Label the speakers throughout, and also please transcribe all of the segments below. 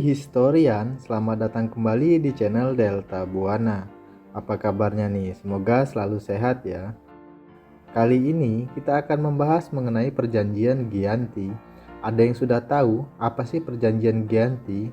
Speaker 1: Historian, selamat datang kembali di channel Delta Buana. Apa kabarnya nih? Semoga selalu sehat ya. Kali ini kita akan membahas mengenai perjanjian Gianti. Ada yang sudah tahu apa sih perjanjian Gianti?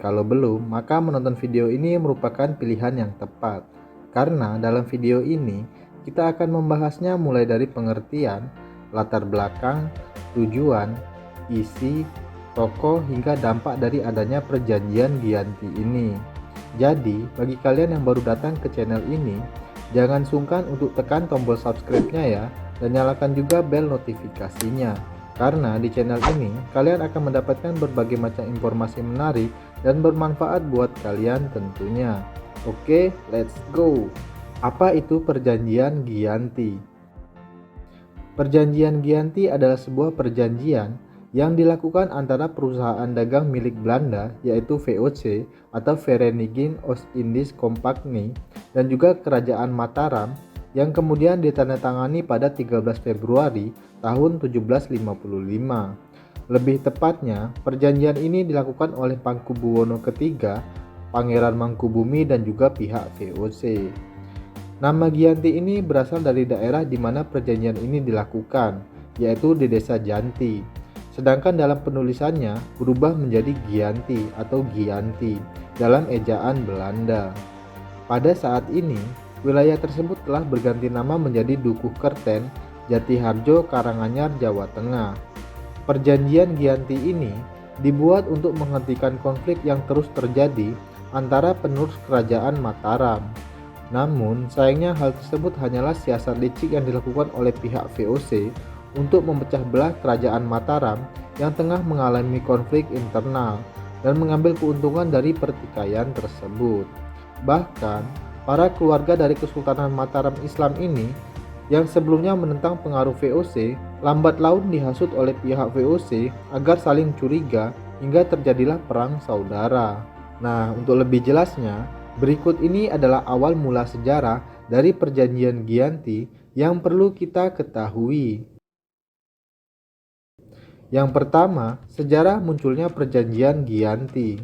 Speaker 1: Kalau belum, maka menonton video ini merupakan pilihan yang tepat. Karena dalam video ini kita akan membahasnya mulai dari pengertian, latar belakang, tujuan, isi, tokoh hingga dampak dari adanya perjanjian Gianti ini. Jadi, bagi kalian yang baru datang ke channel ini, jangan sungkan untuk tekan tombol subscribe-nya ya, dan nyalakan juga bel notifikasinya. Karena di channel ini, kalian akan mendapatkan berbagai macam informasi menarik dan bermanfaat buat kalian tentunya. Oke, let's go! Apa itu perjanjian Gianti? Perjanjian Gianti adalah sebuah perjanjian yang dilakukan antara perusahaan dagang milik Belanda yaitu VOC atau Vereniging Oost-Indisch Compagnie dan juga Kerajaan Mataram yang kemudian ditandatangani pada 13 Februari tahun 1755. Lebih tepatnya, perjanjian ini dilakukan oleh Pakubuwono III, Pangeran Mangkubumi dan juga pihak VOC. Nama Gianti ini berasal dari daerah di mana perjanjian ini dilakukan, yaitu di Desa Janti. Sedangkan dalam penulisannya berubah menjadi Gianti atau Gianti dalam ejaan Belanda. Pada saat ini, wilayah tersebut telah berganti nama menjadi Dukuh Kerten, Jatiharjo, Karanganyar, Jawa Tengah. Perjanjian Gianti ini dibuat untuk menghentikan konflik yang terus terjadi antara penerus kerajaan Mataram. Namun, sayangnya hal tersebut hanyalah siasat licik yang dilakukan oleh pihak VOC untuk memecah belah kerajaan Mataram yang tengah mengalami konflik internal dan mengambil keuntungan dari pertikaian tersebut. Bahkan, para keluarga dari Kesultanan Mataram Islam ini yang sebelumnya menentang pengaruh VOC, lambat laun dihasut oleh pihak VOC agar saling curiga hingga terjadilah perang saudara. Nah, untuk lebih jelasnya, berikut ini adalah awal mula sejarah dari perjanjian Gianti yang perlu kita ketahui. Yang pertama, sejarah munculnya perjanjian Gianti.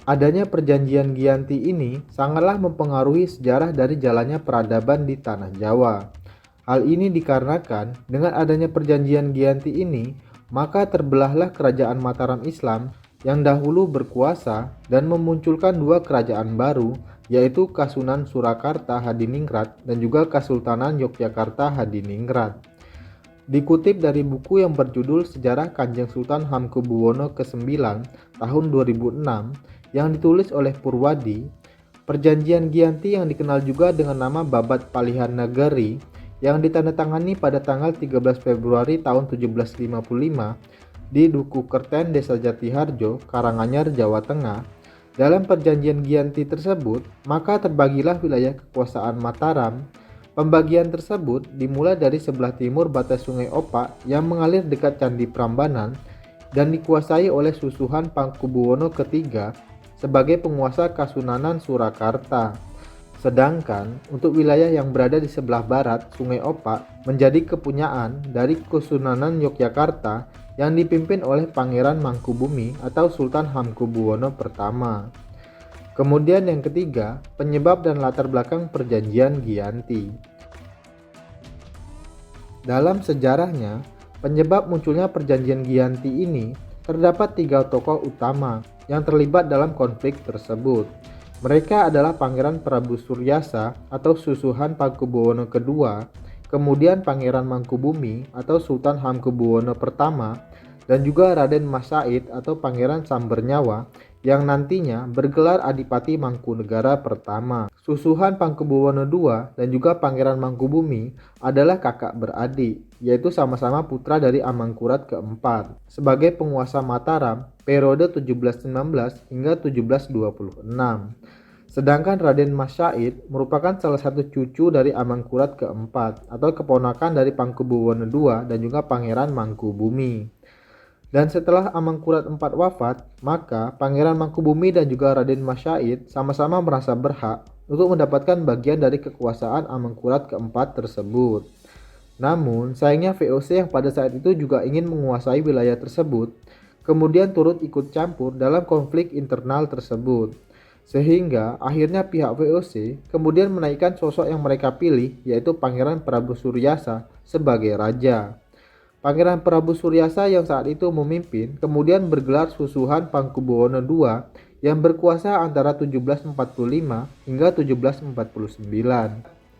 Speaker 1: Adanya perjanjian Gianti ini sangatlah mempengaruhi sejarah dari jalannya peradaban di tanah Jawa. Hal ini dikarenakan dengan adanya perjanjian Gianti ini, maka terbelahlah kerajaan Mataram Islam yang dahulu berkuasa dan memunculkan dua kerajaan baru, yaitu Kasunan Surakarta Hadiningrat dan juga Kesultanan Yogyakarta Hadiningrat. Dikutip dari buku yang berjudul Sejarah Kanjeng Sultan Hamengkubuwono ke-9 tahun 2006 yang ditulis oleh Purwadi, perjanjian Gianti yang dikenal juga dengan nama Babat Palihan Nagari yang ditandatangani pada tanggal 13 Februari tahun 1755 di Dukuh Kerten, Desa Jatiharjo, Karanganyar, Jawa Tengah. Dalam perjanjian Gianti tersebut, maka terbagilah wilayah kekuasaan Mataram. Pembagian tersebut dimulai dari sebelah timur batas Sungai Opak yang mengalir dekat Candi Prambanan dan dikuasai oleh susuhan Pakubuwono III sebagai penguasa Kasunanan Surakarta. Sedangkan untuk wilayah yang berada di sebelah barat Sungai Opak menjadi kepunyaan dari Kesunanan Yogyakarta yang dipimpin oleh Pangeran Mangkubumi atau Sultan Hamengkubuwono I. Kemudian yang ketiga, penyebab dan latar belakang perjanjian Gianti. Dalam sejarahnya, penyebab munculnya perjanjian Gianti ini terdapat tiga tokoh utama yang terlibat dalam konflik tersebut. Mereka adalah Pangeran Prabu Suryasa atau susuhan Pakubuwono II, kemudian Pangeran Mangkubumi atau Sultan Hamengkubuwono I, dan juga Raden Mas Said atau Pangeran Sambernyawa yang nantinya bergelar Adipati Mangkunegara I. Susuhan Pakubuwono II dan juga Pangeran Mangkubumi adalah kakak beradik, yaitu sama-sama putra dari Amangkurat keempat sebagai penguasa Mataram periode 1719 hingga 1726. Sedangkan Raden Mas Said merupakan salah satu cucu dari Amangkurat keempat atau keponakan dari Pakubuwono II dan juga Pangeran Mangkubumi. Dan setelah Amangkurat IV wafat, maka Pangeran Mangkubumi dan juga Raden Mas Said sama-sama merasa berhak untuk mendapatkan bagian dari kekuasaan Amangkurat keempat tersebut. Namun, sayangnya VOC yang pada saat itu juga ingin menguasai wilayah tersebut kemudian turut ikut campur dalam konflik internal tersebut. Sehingga akhirnya pihak VOC kemudian menaikkan sosok yang mereka pilih, yaitu Pangeran Prabu Suryasa sebagai raja. Pangeran Prabu Suryasa yang saat itu memimpin kemudian bergelar Susuhan Pakubuwono II yang berkuasa antara 1745 hingga 1749.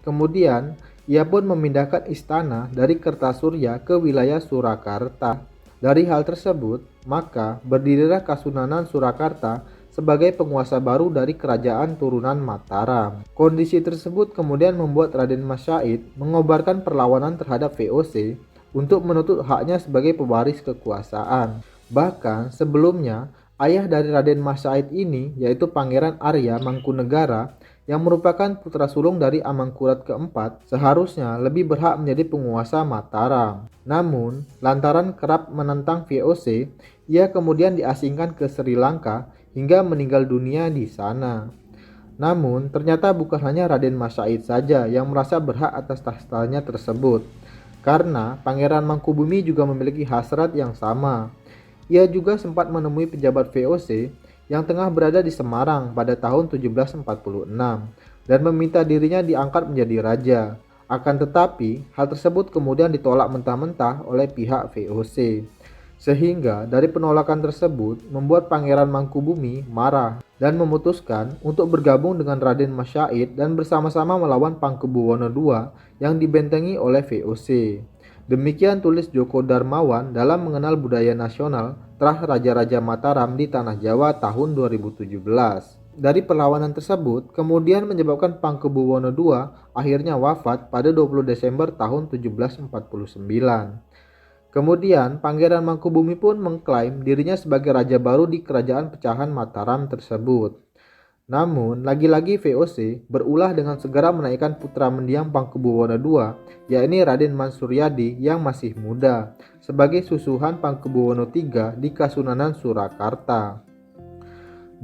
Speaker 1: Kemudian, ia pun memindahkan istana dari Kertasurya ke wilayah Surakarta. Dari hal tersebut, maka berdirilah Kasunanan Surakarta sebagai penguasa baru dari kerajaan turunan Mataram. Kondisi tersebut kemudian membuat Raden Mas Said mengobarkan perlawanan terhadap VOC untuk menuntut haknya sebagai pewaris kekuasaan. Bahkan sebelumnya, ayah dari Raden Mas Said ini yaitu Pangeran Arya Mangkunegara yang merupakan putra sulung dari Amangkurat keempat seharusnya lebih berhak menjadi penguasa Mataram. Namun, lantaran kerap menentang VOC, ia kemudian diasingkan ke Sri Lanka hingga meninggal dunia di sana. Namun, ternyata bukan hanya Raden Mas Said saja yang merasa berhak atas tahtanya tersebut, karena Pangeran Mangkubumi juga memiliki hasrat yang sama. Ia juga sempat menemui pejabat VOC yang tengah berada di Semarang pada tahun 1746 dan meminta dirinya diangkat menjadi raja. Akan tetapi, hal tersebut kemudian ditolak mentah-mentah oleh pihak VOC. Sehingga dari penolakan tersebut membuat Pangeran Mangkubumi marah dan memutuskan untuk bergabung dengan Raden Mas Said dan bersama-sama melawan Pakubuwono II yang dibentengi oleh VOC. Demikian tulis Djoko Darmawan dalam Mengenal Budaya Nasional Terah Raja-Raja Mataram di Tanah Jawa tahun 2017. Dari perlawanan tersebut kemudian menyebabkan Pakubuwono II akhirnya wafat pada 20 Desember tahun 1749. Kemudian, Pangeran Mangkubumi pun mengklaim dirinya sebagai raja baru di kerajaan pecahan Mataram tersebut. Namun, lagi-lagi VOC berulah dengan segera menaikkan putra mendiang Pakubuwono II, yakni Raden Mansuryadi yang masih muda, sebagai Susuhan Pakubuwono III di Kasunanan Surakarta.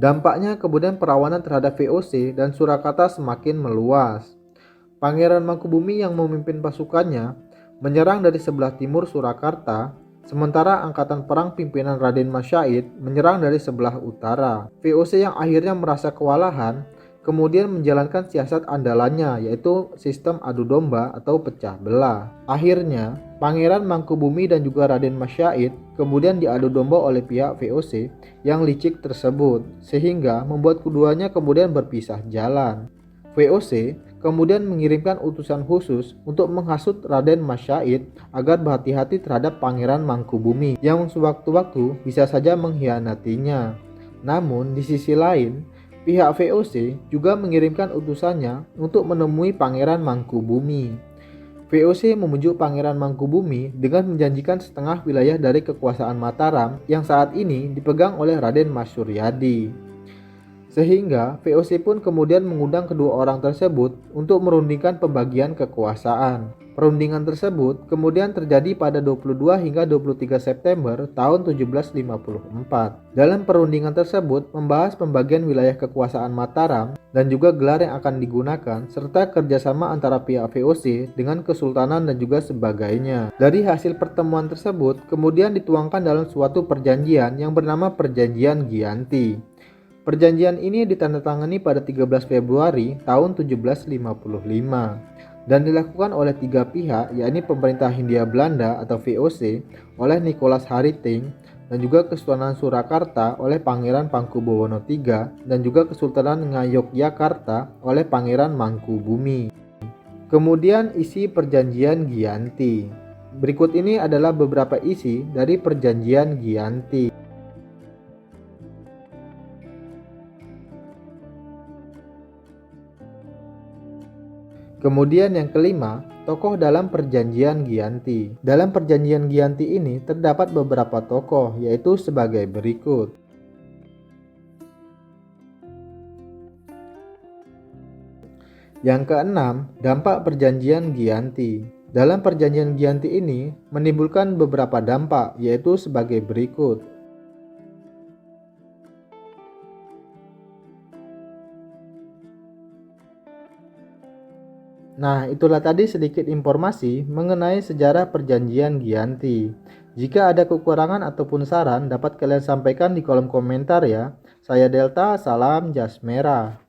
Speaker 1: Dampaknya kemudian perlawanan terhadap VOC dan Surakarta semakin meluas. Pangeran Mangkubumi yang memimpin pasukannya menyerang dari sebelah timur Surakarta, sementara angkatan perang pimpinan Raden Mas Said menyerang dari sebelah utara. VOC yang akhirnya merasa kewalahan, kemudian menjalankan siasat andalannya yaitu sistem adu domba atau pecah belah. Akhirnya, Pangeran Mangkubumi dan juga Raden Mas Said kemudian diadu domba oleh pihak VOC yang licik tersebut, sehingga membuat keduanya kemudian berpisah jalan. VOC kemudian mengirimkan utusan khusus untuk menghasut Raden Mas Said agar berhati-hati terhadap Pangeran Mangkubumi yang sewaktu-waktu bisa saja mengkhianatinya. Namun di sisi lain, pihak VOC juga mengirimkan utusannya untuk menemui Pangeran Mangkubumi. VOC memujuk Pangeran Mangkubumi dengan menjanjikan setengah wilayah dari kekuasaan Mataram yang saat ini dipegang oleh Raden Mas Suryadi. Sehingga VOC pun kemudian mengundang kedua orang tersebut untuk merundingkan pembagian kekuasaan. Perundingan tersebut kemudian terjadi pada 22 hingga 23 September tahun 1754. Dalam perundingan tersebut membahas pembagian wilayah kekuasaan Mataram dan juga gelar yang akan digunakan serta kerjasama antara pihak VOC dengan kesultanan dan juga sebagainya. Dari hasil pertemuan tersebut kemudian dituangkan dalam suatu perjanjian yang bernama Perjanjian Giyanti. Perjanjian ini ditandatangani pada 13 Februari tahun 1755 dan dilakukan oleh tiga pihak, yakni pemerintah Hindia Belanda atau VOC oleh Nicholas Hariting dan juga Kesultanan Surakarta oleh Pangeran Pakubuwono III dan juga Kesultanan Ngayogyakarta oleh Pangeran Mangkubumi. Kemudian isi Perjanjian Giyanti. Berikut ini adalah beberapa isi dari Perjanjian Giyanti. Kemudian yang kelima, tokoh dalam Perjanjian Giyanti. Dalam Perjanjian Giyanti ini terdapat beberapa tokoh, yaitu sebagai berikut. Yang keenam, dampak Perjanjian Giyanti. Dalam Perjanjian Giyanti ini menimbulkan beberapa dampak, yaitu sebagai berikut. Nah, itulah tadi sedikit informasi mengenai sejarah perjanjian Giyanti. Jika ada kekurangan ataupun saran, dapat kalian sampaikan di kolom komentar ya. Saya Delta, salam jas merah.